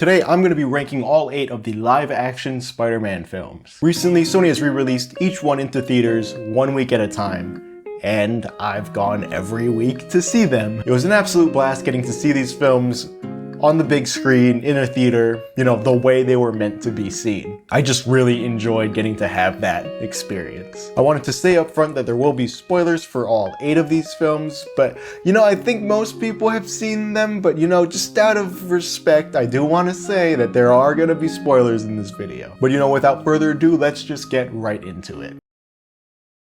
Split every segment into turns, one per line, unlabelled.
Today, I'm going to be ranking all 8 of the live-action Spider-Man films. Recently, Sony has re-released each one into theaters 1 week at a time, and I've gone every week to see them. It was an absolute blast getting to see these films on the big screen, in a theater, you know, the way they were meant to be seen. I just really enjoyed getting to have that experience. I wanted to say up front that there will be spoilers for all 8 of these films, but you know, I think most people have seen them, but you know, just out of respect, I do want to say that there are gonna be spoilers in this video. But you know, without further ado, let's just get right into it.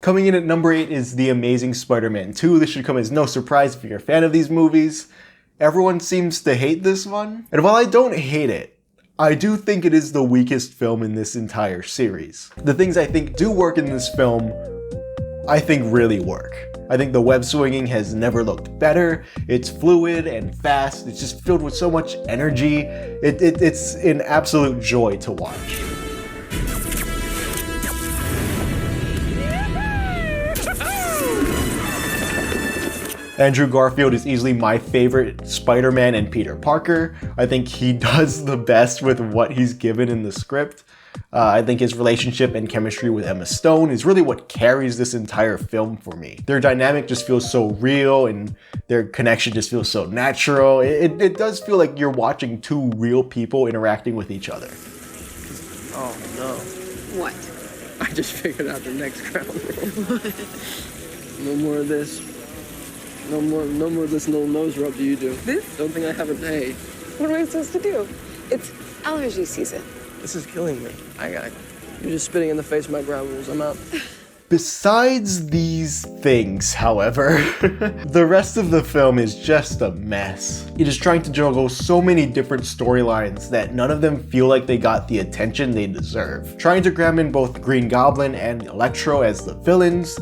Coming in at number 8 is The Amazing Spider-Man 2. This should come as no surprise if you're a fan of these movies. Everyone seems to hate this one, and while I don't hate it, I do think it is the weakest film in this entire series. The things I think do work in this film, I think really work. I think the web swinging has never looked better. It's fluid and fast. It's just filled with so much energy. It's an absolute joy to watch. Andrew Garfield is easily my favorite Spider-Man and Peter Parker. I think he does the best with what he's given in the script. I think his relationship and chemistry with Emma Stone is really what carries this entire film for me. Their dynamic just feels so real and their connection just feels so natural. It does feel like you're watching two real people interacting with each other.
Oh no.
What?
I just figured out the next ground rule. No more of this. No more of this little nose rub do you do.
This?
Don't think I have a day.
What am I supposed to do? It's allergy season.
This is killing me. You're just spitting in the face of my ground rules. I'm out.
Besides these things, however, the rest of the film is just a mess. It is trying to juggle so many different storylines that none of them feel like they got the attention they deserve. Trying to cram in both Green Goblin and Electro as the villains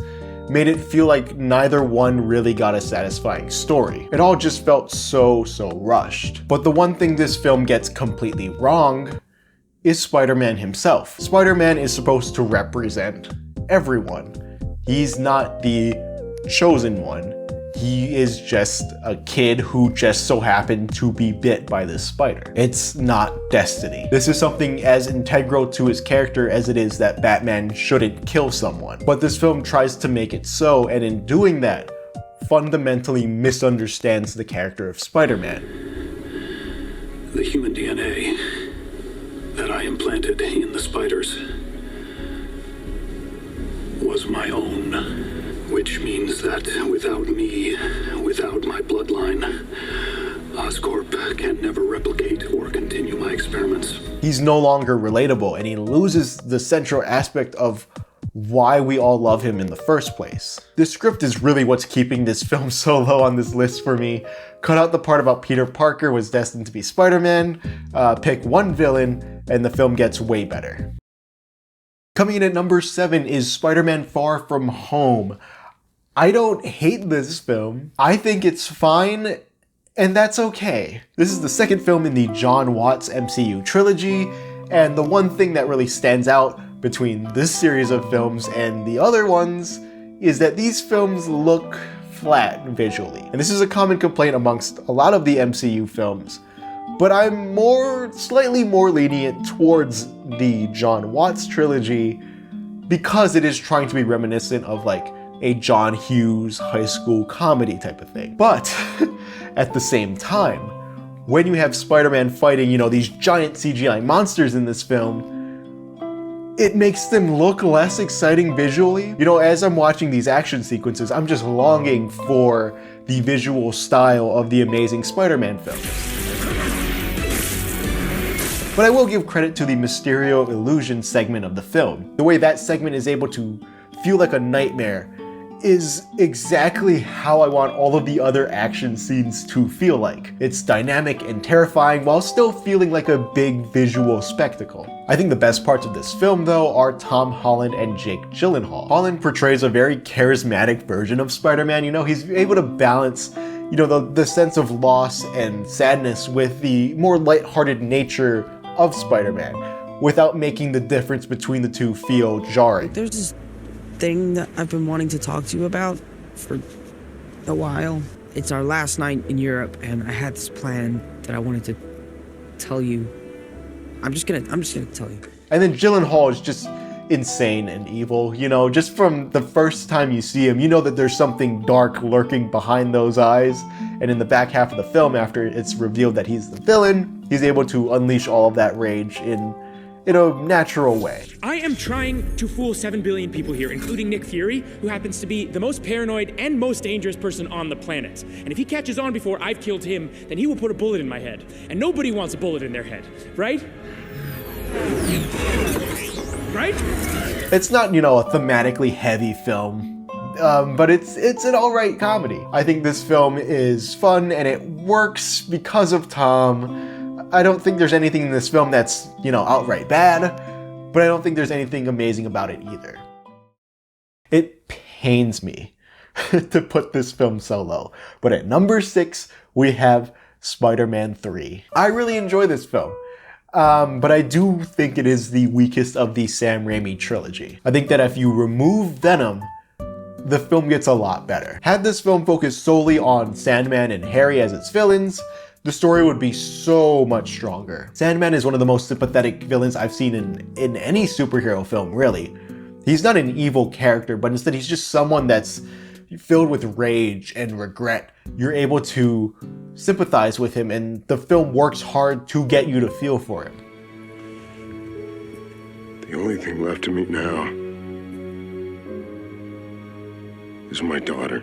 made it feel like neither one really got a satisfying story. It all just felt so rushed. But the one thing this film gets completely wrong is Spider-Man himself. Spider-Man is supposed to represent everyone. He's not the chosen one. He is just a kid who just so happened to be bit by this spider. It's not destiny. This is something as integral to his character as it is that Batman shouldn't kill someone. But this film tries to make it so, and in doing that, fundamentally misunderstands the character of Spider-Man.
The human DNA that I implanted in the spiders was my own. Which means that without me, without my bloodline, Oscorp can never replicate or continue my experiments.
He's no longer relatable, and he loses the central aspect of why we all love him in the first place. This script is really what's keeping this film so low on this list for me. Cut out the part about Peter Parker was destined to be Spider-Man, pick one villain, and the film gets way better. Coming in at number 7 is Spider-Man Far From Home. I don't hate this film. I think it's fine, and that's okay. This is the second film in the Jon Watts MCU trilogy, and the one thing that really stands out between this series of films and the other ones is that these films look flat visually. And this is a common complaint amongst a lot of the MCU films, but I'm slightly more lenient towards the Jon Watts trilogy because it is trying to be reminiscent of like a John Hughes high school comedy type of thing. But at the same time, when you have Spider-Man fighting, you know, these giant CGI monsters in this film, it makes them look less exciting visually. You know, as I'm watching these action sequences, I'm just longing for the visual style of the Amazing Spider-Man films. But I will give credit to the Mysterio Illusion segment of the film. The way that segment is able to feel like a nightmare is exactly how I want all of the other action scenes to feel like. It's dynamic and terrifying while still feeling like a big visual spectacle. I think the best parts of this film, though, are Tom Holland and Jake Gyllenhaal. Holland portrays a very charismatic version of Spider-Man. You know, he's able to balance, you know, the sense of loss and sadness with the more lighthearted nature of Spider-Man without making the difference between the two feel jarring.
There's this thing that I've been wanting to talk to you about for a while. It's our last night in Europe, and I had this plan that I wanted to tell you. I'm just gonna tell you.
And then Gyllenhaal is just insane and evil. You know, just from the first time you see him, you know that there's something dark lurking behind those eyes. And in the back half of the film, after it's revealed that he's the villain, he's able to unleash all of that rage in a natural way.
I am trying to fool 7 billion people here, including Nick Fury, who happens to be the most paranoid and most dangerous person on the planet. And if he catches on before I've killed him, then he will put a bullet in my head. And nobody wants a bullet in their head, right? Right?
It's not, you know, a thematically heavy film, but it's an alright comedy. I think this film is fun and it works because of Tom. I don't think there's anything in this film that's, you know, outright bad, but I don't think there's anything amazing about it either. It pains me to put this film so low, but at number 6, we have Spider-Man 3. I really enjoy this film. But I do think it is the weakest of the Sam Raimi trilogy. I think that if you remove Venom, the film gets a lot better. Had this film focused solely on Sandman and Harry as its villains, the story would be so much stronger. Sandman is one of the most sympathetic villains I've seen in any superhero film, really. He's not an evil character, but instead he's just someone that's filled with rage and regret. You're able to sympathize with him, and the film works hard to get you to feel for him.
The only thing left to me now is my daughter.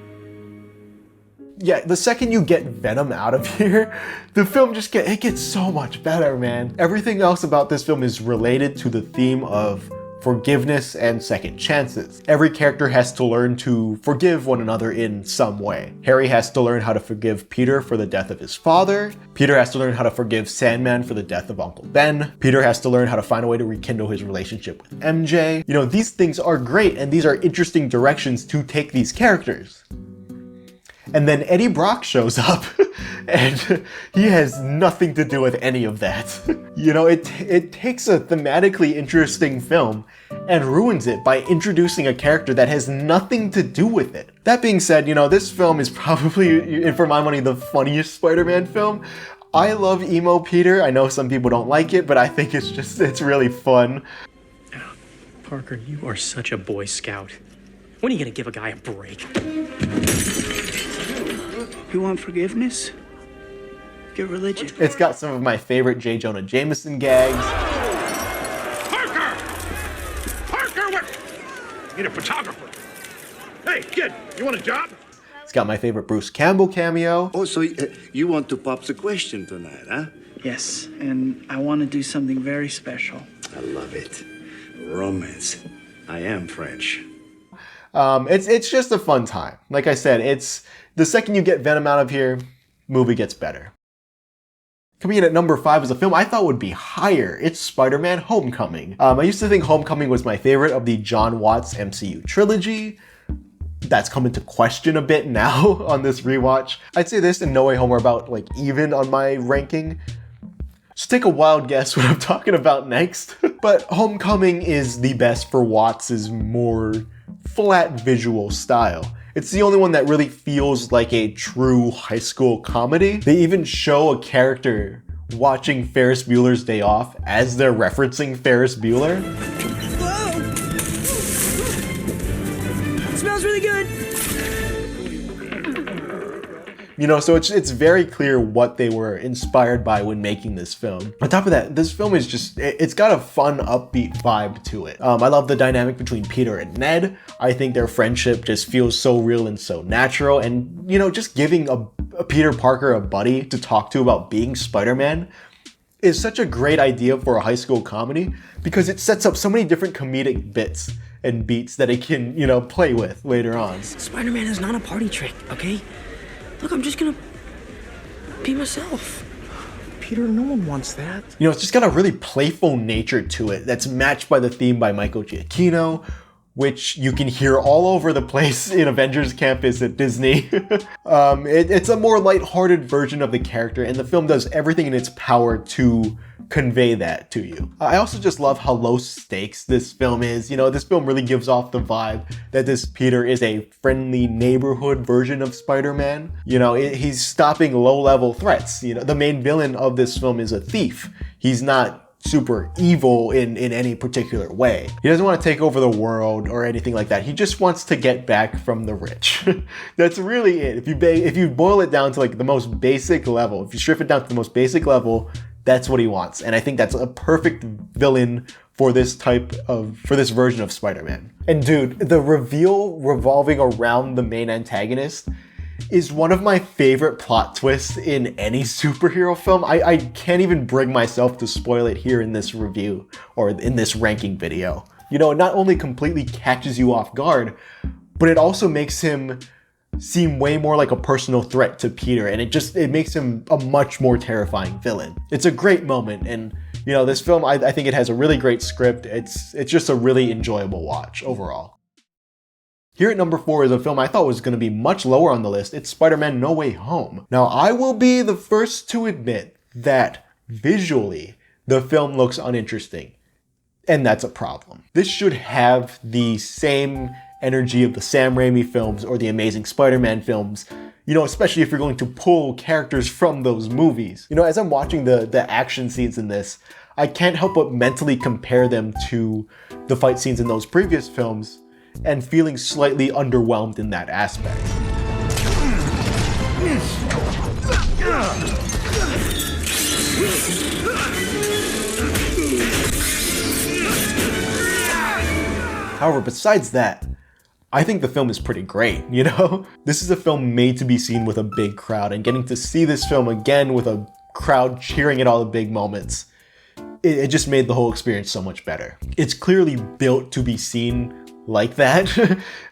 Yeah, the second you get Venom out of here, the film just gets so much better, man. Everything else about this film is related to the theme of forgiveness and second chances. Every character has to learn to forgive one another in some way. Harry has to learn how to forgive Peter for the death of his father. Peter has to learn how to forgive Sandman for the death of Uncle Ben. Peter has to learn how to find a way to rekindle his relationship with MJ. You know, these things are great, and these are interesting directions to take these characters. And then Eddie Brock shows up and he has nothing to do with any of that. You know, it takes a thematically interesting film and ruins it by introducing a character that has nothing to do with it. That being said, you know, this film is probably, for my money, the funniest Spider-Man film. I love Emo Peter. I know some people don't like it, but I think it's really fun.
Parker, you are such a Boy Scout. When are you gonna give a guy a break?
You want forgiveness? Get religion.
It's got some of my favorite J. Jonah Jameson gags.
Parker! Parker, what? Need a photographer. Hey, kid, you want a job?
It's got my favorite Bruce Campbell cameo.
Oh, so you want to pop the question tonight, huh?
Yes, and I want to do something very special.
I love it. Romance. I am French.
It's just a fun time. Like I said, it's the second you get Venom out of here, movie gets better. Coming in at number 5 is a film I thought would be higher. It's Spider-Man Homecoming. I used to think Homecoming was my favorite of the John Watts MCU trilogy. That's come into question a bit now on this rewatch. I'd say this and No Way Home are about like even on my ranking. So take a wild guess what I'm talking about next. But Homecoming is the best for Watts' more flat visual style. It's the only one that really feels like a true high school comedy. They even show a character watching Ferris Bueller's Day Off as they're referencing Ferris Bueller.
Whoa! It smells really good.
You know, so it's very clear what they were inspired by when making this film. On top of that, this film is just, it's got a fun, upbeat vibe to it. I love the dynamic between Peter and Ned. I think their friendship just feels so real and so natural. And, you know, just giving a Peter Parker a buddy to talk to about being Spider-Man is such a great idea for a high school comedy because it sets up so many different comedic bits and beats that it can, you know, play with later on.
Spider-Man is not a party trick, okay? Look, I'm just gonna be myself.
Peter, no one wants that.
You know, it's just got a really playful nature to it that's matched by the theme by Michael Giacchino, which you can hear all over the place in Avengers Campus at Disney. It's a more lighthearted version of the character, and the film does everything in its power to convey that to you. I also just love how low stakes this film is. You know, this film really gives off the vibe that this Peter is a friendly neighborhood version of Spider-Man. You know, he's stopping low-level threats. You know, the main villain of this film is a thief. He's not super evil in any particular way. He doesn't want to take over the world or anything like that. He just wants to get back from the rich. That's really it. If you boil it down to like the most basic level, if you strip it down to the most basic level, that's what he wants. And I think that's a perfect villain for this version of Spider-Man. And dude, the reveal revolving around the main antagonist is one of my favorite plot twists in any superhero film. I can't even bring myself to spoil it here in this review or in this ranking video. You know, it not only completely catches you off guard, but it also makes him seem way more like a personal threat to Peter, and it makes him a much more terrifying villain. It's a great moment, and you know, this film, I think it has a really great script. It's just a really enjoyable watch overall. Here at number 4 is a film I thought was going to be much lower on the list. It's Spider-Man No Way Home. Now, I will be the first to admit that visually, the film looks uninteresting, and that's a problem. This should have the same energy of the Sam Raimi films or the Amazing Spider-Man films, you know, especially if you're going to pull characters from those movies. You know, as I'm watching the action scenes in this, I can't help but mentally compare them to the fight scenes in those previous films, and feeling slightly underwhelmed in that aspect. However, besides that, I think the film is pretty great, you know? This is a film made to be seen with a big crowd, and getting to see this film again with a crowd cheering at all the big moments, it just made the whole experience so much better. It's clearly built to be seen like that.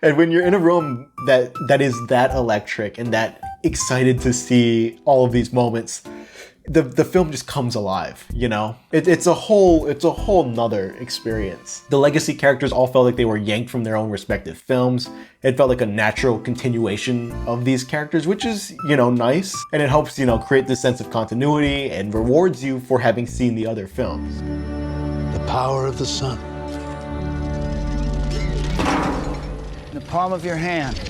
And when you're in a room that is that electric and that excited to see all of these moments, the film just comes alive, you know? It's a whole nother experience. The legacy characters all felt like they were yanked from their own respective films. It felt like a natural continuation of these characters, which is, you know, nice. And it helps, you know, create this sense of continuity and rewards you for having seen the other films.
The power of the sun.
In the palm of your hand.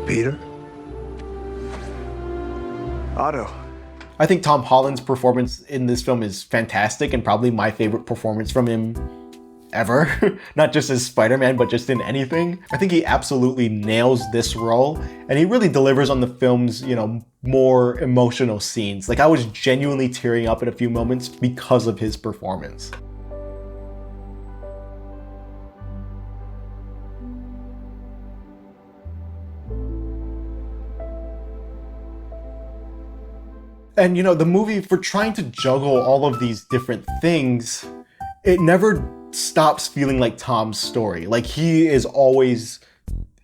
Peter?
Otto.
I think Tom Holland's performance in this film is fantastic and probably my favorite performance from him ever. Not just as Spider-Man, but just in anything. I think he absolutely nails this role, and he really delivers on the film's, you know, more emotional scenes. Like, I was genuinely tearing up at a few moments because of his performance. And you know, the movie, for trying to juggle all of these different things, it never stops feeling like Tom's story. Like, he is always,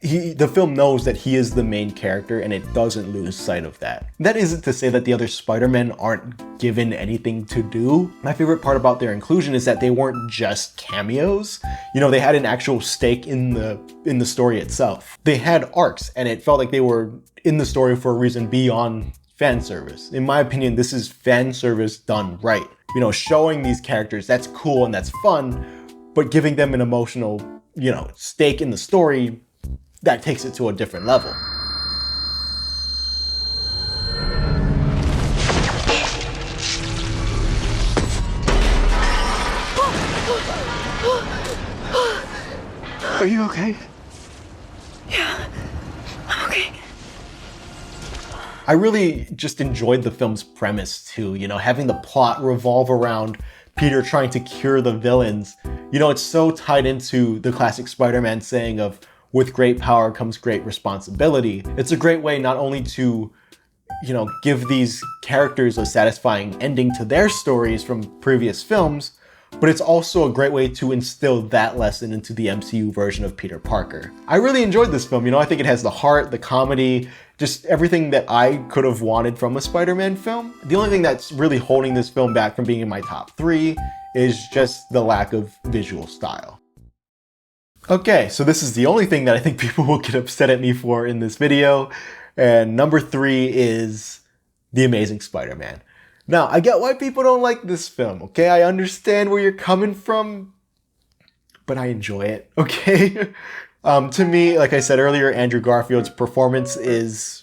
the film knows that he is the main character, and it doesn't lose sight of that. That isn't to say that the other Spider-Men aren't given anything to do. My favorite part about their inclusion is that they weren't just cameos. You know, they had an actual stake in the story itself. They had arcs, and it felt like they were in the story for a reason beyond fan service. In my opinion, this is fan service done right. You know, showing these characters, that's cool and that's fun, but giving them an emotional, you know, stake in the story, that takes it to a different level.
Are you okay?
Yeah, I'm okay.
I really just enjoyed the film's premise too, you know, having the plot revolve around Peter trying to cure the villains. You know, it's so tied into the classic Spider-Man saying of, with great power comes great responsibility. It's a great way not only to, you know, give these characters a satisfying ending to their stories from previous films, but it's also a great way to instill that lesson into the MCU version of Peter Parker. I really enjoyed this film, you know, I think it has the heart, the comedy, just everything that I could have wanted from a Spider-Man film. The only thing that's really holding this film back from being in my top 3 is just the lack of visual style. Okay, so this is the only thing that I think people will get upset at me for in this video. And number 3 is The Amazing Spider-Man. Now, I get why people don't like this film, okay? I understand where you're coming from, but I enjoy it, okay? To me, like I said earlier, Andrew Garfield's performance is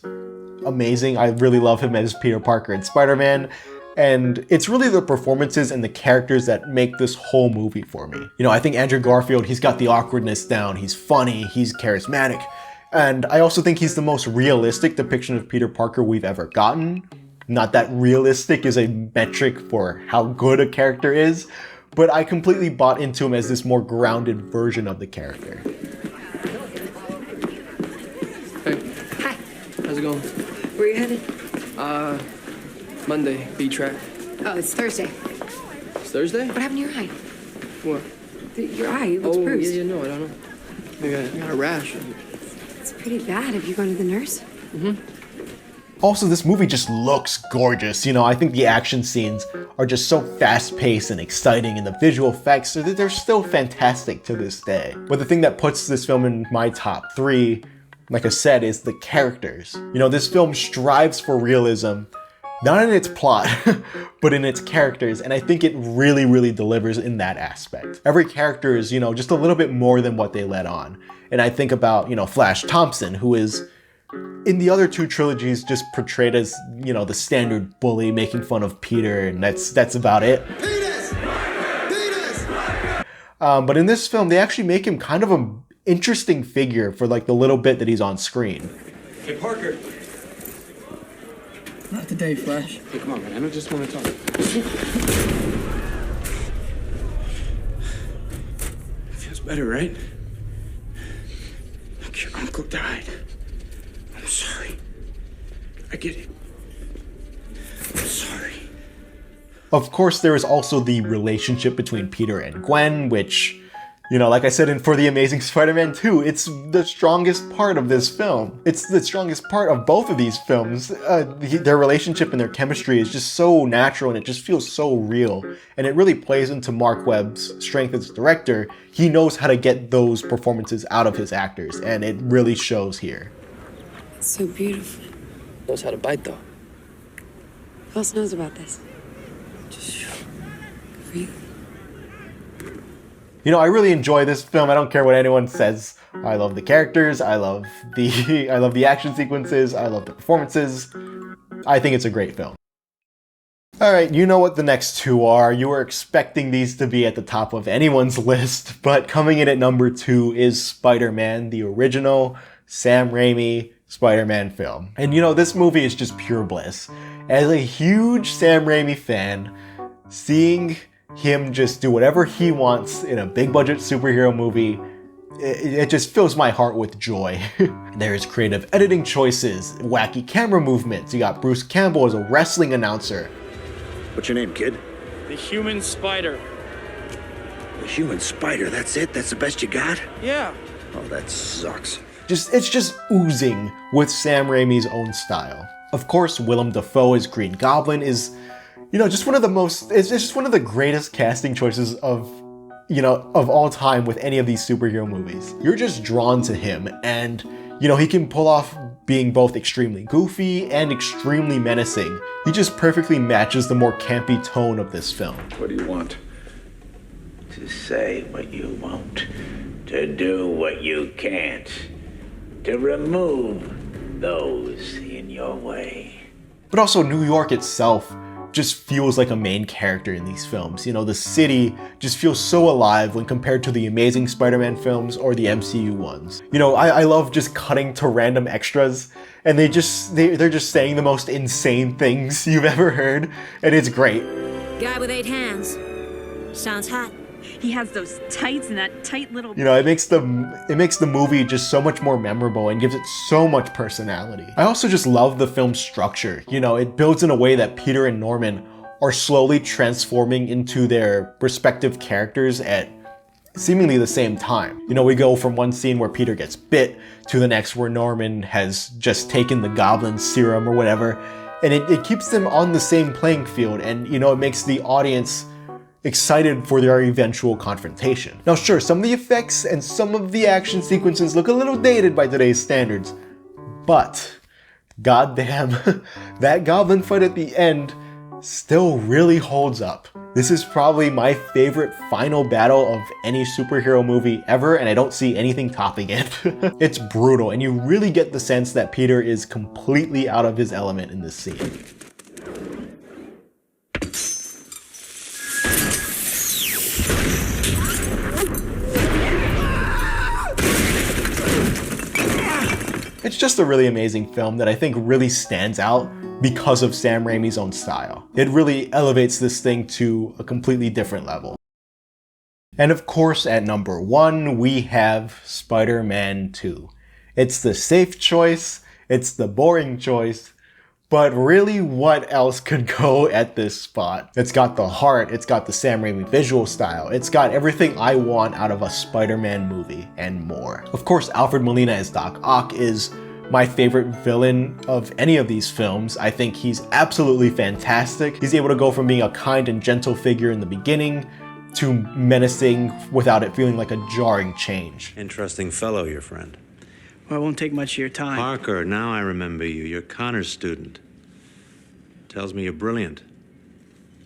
amazing. I really love him as Peter Parker and Spider-Man. And it's really the performances and the characters that make this whole movie for me. You know, I think Andrew Garfield, he's got the awkwardness down. He's funny, he's charismatic. And I also think he's the most realistic depiction of Peter Parker we've ever gotten. Not that realistic is a metric for how good a character is, but I completely bought into him as this more grounded version of the character.
Hey.
Hi.
How's it going?
Where are you headed?
Monday, B-Track.
Oh, it's Thursday.
It's Thursday?
What happened to your eye?
What?
Your eye, it looks bruised.
Yeah, no, I don't know. Maybe I got a rash.
It's pretty bad. Have you gone to the nurse?
Also, this movie just looks gorgeous. You know, I think the action scenes are just so fast-paced and exciting, and the visual effects, they're still fantastic to this day. But the thing that puts this film in my top 3, like I said, is the characters. You know, this film strives for realism, not in its plot, but in its characters, and I think it really, really delivers in that aspect. Every character is, you know, just a little bit more than what they let on. And I think about, you know, Flash Thompson, who is, in the other 2 trilogies, just portrayed as, you know, the standard bully making fun of Peter, and that's about it. But in this film, they actually make him kind of an interesting figure for like the little bit that he's on screen.
Hey, Parker.
Not today, Flash.
Hey, come on, man. I just want to talk.
Feels better, right? Look, your uncle died. I'm sorry. I get it. I'm sorry.
Of course, there is also the relationship between Peter and Gwen, which, you know, like I said for The Amazing Spider-Man 2, it's the strongest part of this film. It's the strongest part of both of these films. Their relationship and their chemistry is just so natural, and it just feels so real. And it really plays into Mark Webb's strength as a director. He knows how to get those performances out of his actors, and it really shows here.
It's so beautiful.
Knows how to bite, though.
Who else knows about this? Just good for you.
You know, I really enjoy this film. I don't care what anyone says. I love the characters. I love the action sequences. I love the performances. I think it's a great film. All right, you know what the next 2 are. You were expecting these to be at the top of anyone's list, but coming in at number 2 is Spider-Man, the original Sam Raimi Spider-Man film. And you know, this movie is just pure bliss. As a huge Sam Raimi fan, seeing him just do whatever he wants in a big budget superhero movie, it just fills my heart with joy. There's creative editing choices, wacky camera movements. You got Bruce Campbell as a wrestling announcer.
What's your name, kid?
The Human Spider.
The Human Spider, that's it? That's the best you got?
Yeah.
Oh, that sucks.
It's just oozing with Sam Raimi's own style. Of course, Willem Dafoe as Green Goblin is, you know, it's just one of the greatest casting choices of all time with any of these superhero movies. You're just drawn to him, and, you know, he can pull off being both extremely goofy and extremely menacing. He just perfectly matches the more campy tone of this film.
What do you want? To say what you won't. To do what you can't. To remove those in your way.
But also, New York itself just feels like a main character in these films. You know, the city just feels so alive when compared to the Amazing Spider-Man films or the MCU ones. You know, I love just cutting to random extras, and they're just saying the most insane things you've ever heard, and it's great.
Guy with 8 hands. Sounds hot.
He has those tights and that tight little...
You know, it makes the movie just so much more memorable and gives it so much personality. I also just love the film's structure. You know, it builds in a way that Peter and Norman are slowly transforming into their respective characters at seemingly the same time. You know, we go from one scene where Peter gets bit to the next where Norman has just taken the goblin serum or whatever, and it keeps them on the same playing field, and, you know, it makes the audience excited for their eventual confrontation. Now sure, some of the effects and some of the action sequences look a little dated by today's standards, but goddamn, that goblin fight at the end still really holds up. This is probably my favorite final battle of any superhero movie ever, and I don't see anything topping it. It's brutal, and you really get the sense that Peter is completely out of his element in this scene. It's just a really amazing film that I think really stands out because of Sam Raimi's own style. It really elevates this thing to a completely different level. And of course, at number 1, we have Spider-Man 2. It's the safe choice, it's the boring choice, but really what else could go at this spot? It's got the heart, it's got the Sam Raimi visual style, it's got everything I want out of a Spider-Man movie and more. Of course, Alfred Molina as Doc Ock is my favorite villain of any of these films. I think he's absolutely fantastic. He's able to go from being a kind and gentle figure in the beginning to menacing without it feeling like a jarring change.
Interesting fellow, your friend.
Well, it won't take much of your time.
Parker, now I remember you. You're Connor's student. Tells me you're brilliant.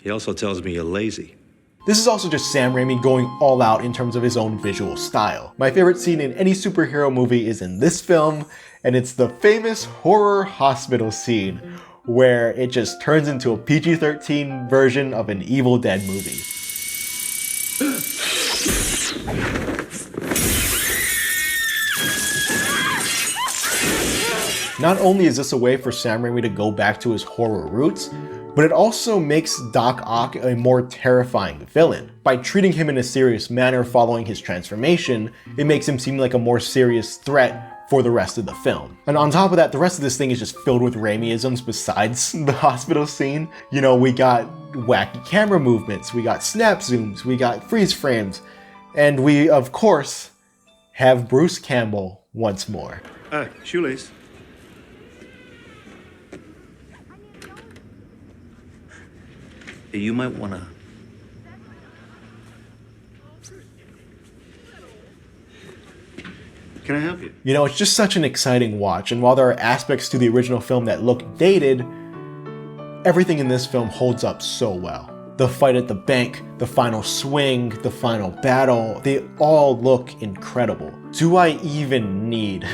He also tells me you're lazy.
This is also just Sam Raimi going all out in terms of his own visual style. My favorite scene in any superhero movie is in this film, and it's the famous horror hospital scene where it just turns into a PG-13 version of an Evil Dead movie. Not only is this a way for Sam Raimi to go back to his horror roots, but it also makes Doc Ock a more terrifying villain. By treating him in a serious manner following his transformation, it makes him seem like a more serious threat for the rest of the film. And on top of that, the rest of this thing is just filled with Raimi-isms besides the hospital scene. You know, we got wacky camera movements, we got snap zooms, we got freeze frames, and we, of course, have Bruce Campbell once more.
Shoelace. You might want to... Can I help you?
You know, it's just such an exciting watch, and while there are aspects to the original film that look dated, everything in this film holds up so well. The fight at the bank, the final swing, the final battle, they all look incredible. Do I even need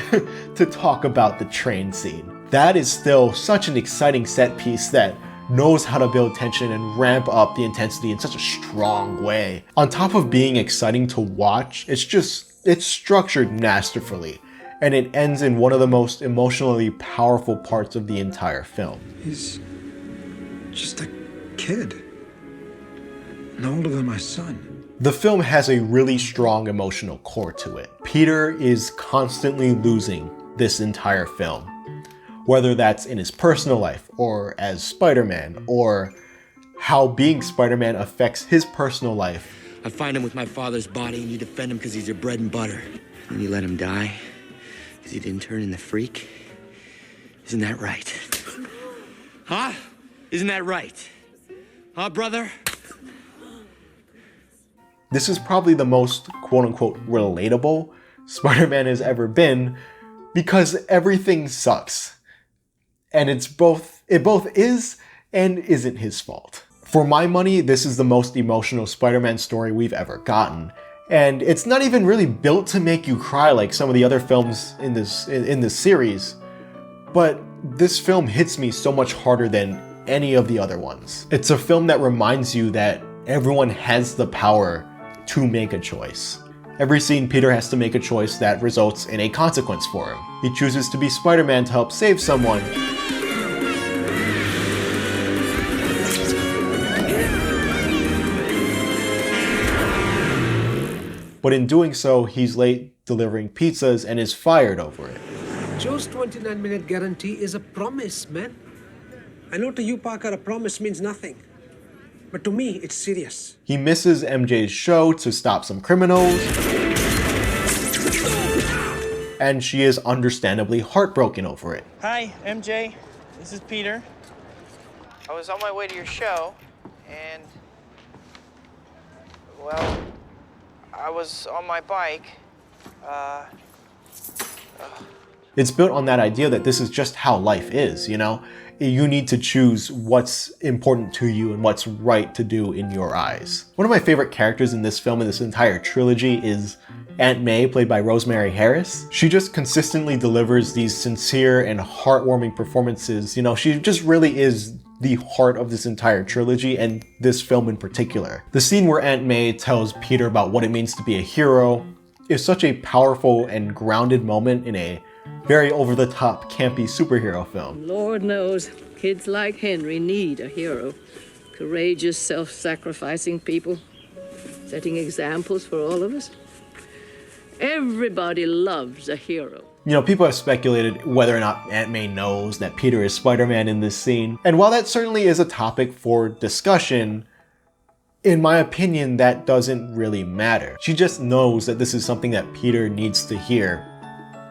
to talk about the train scene? That is still such an exciting set piece that knows how to build tension and ramp up the intensity in such a strong way. On top of being exciting to watch, it's structured masterfully, and it ends in one of the most emotionally powerful parts of the entire film.
He's just a kid, no older than my son.
The film has a really strong emotional core to it. Peter is constantly losing this entire film, whether that's in his personal life or as Spider-Man, or how being Spider-Man affects his personal life.
I find him with my father's body and you defend him because he's your bread and butter. And you let him die because he didn't turn into freak. Isn't that right? Huh? Isn't that right? Huh, brother?
This is probably the most quote-unquote relatable Spider-Man has ever been because everything sucks. And it both is and isn't his fault. For my money, this is the most emotional Spider-Man story we've ever gotten. And it's not even really built to make you cry like some of the other films in this series. But this film hits me so much harder than any of the other ones. It's a film that reminds you that everyone has the power to make a choice. Every scene, Peter has to make a choice that results in a consequence for him. He chooses to be Spider-Man to help save someone. But in doing so, he's late delivering pizzas and is fired over it.
Joe's 29-minute guarantee is a promise, man. I know to you, Parker, a promise means nothing. But to me, it's serious.
He misses MJ's show to stop some criminals. And she is understandably heartbroken over it.
Hi, MJ. This is Peter. I was on my way to your show, and Well, I was on my bike.
It's built on that idea that this is just how life is, you know? You need to choose what's important to you and what's right to do in your eyes. One of my favorite characters in this film and this entire trilogy is Aunt May, played by Rosemary Harris. She just consistently delivers these sincere and heartwarming performances. You know, she just really is the heart of this entire trilogy and this film in particular. The scene where Aunt May tells Peter about what it means to be a hero is such a powerful and grounded moment in a very over-the-top, campy superhero film.
Lord knows, kids like Henry need a hero. Courageous, self-sacrificing people, setting examples for all of us. Everybody loves a hero.
You know, people have speculated whether or not Aunt May knows that Peter is Spider-Man in this scene. And while that certainly is a topic for discussion, in my opinion, that doesn't really matter. She just knows that this is something that Peter needs to hear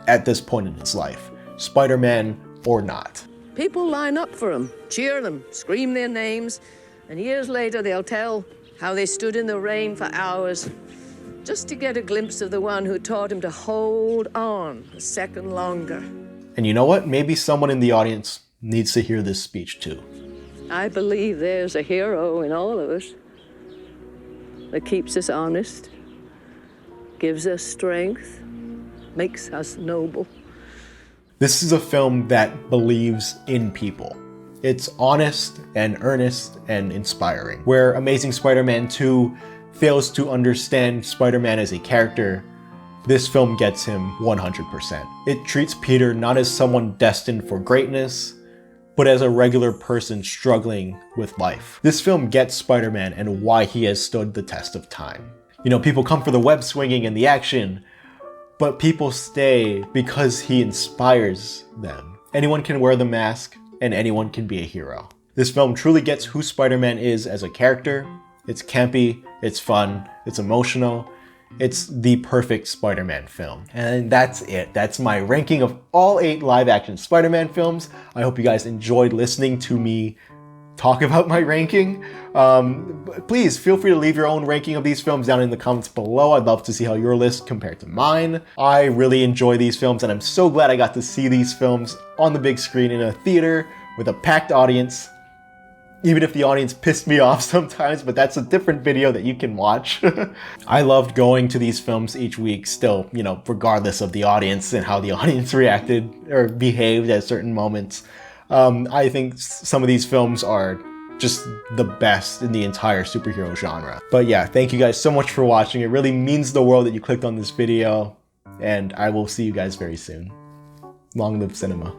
at this point in his life, Spider-Man or not.
People line up for him, cheer them, scream their names, and years later they'll tell how they stood in the rain for hours just to get a glimpse of the one who taught him to hold on a second longer.
And you know what? Maybe someone in the audience needs to hear this speech too.
I believe there's a hero in all of us that keeps us honest, gives us strength, makes us noble.
This is a film that believes in people. It's honest and earnest and inspiring. Where Amazing Spider-Man 2 fails to understand Spider-Man as a character, this film gets him 100%. It treats Peter not as someone destined for greatness, but as a regular person struggling with life. This film gets Spider-Man and why he has stood the test of time. You know, people come for the web swinging and the action, but people stay because he inspires them. Anyone can wear the mask, and anyone can be a hero. This film truly gets who Spider-Man is as a character. It's campy, it's fun, it's emotional. It's the perfect Spider-Man film. And that's it. That's my ranking of all 8 live-action Spider-Man films. I hope you guys enjoyed listening to me talk about my ranking. Please feel free to leave your own ranking of these films down in the comments below. I'd love to see how your list compared to mine. I really enjoy these films and I'm so glad I got to see these films on the big screen in a theater with a packed audience. Even if the audience pissed me off sometimes, but that's a different video that you can watch. I loved going to these films each week still, you know, regardless of the audience and how the audience reacted or behaved at certain moments. I think some of these films are just the best in the entire superhero genre. But yeah, thank you guys so much for watching. It really means the world that you clicked on this video, and I will see you guys very soon. Long live cinema.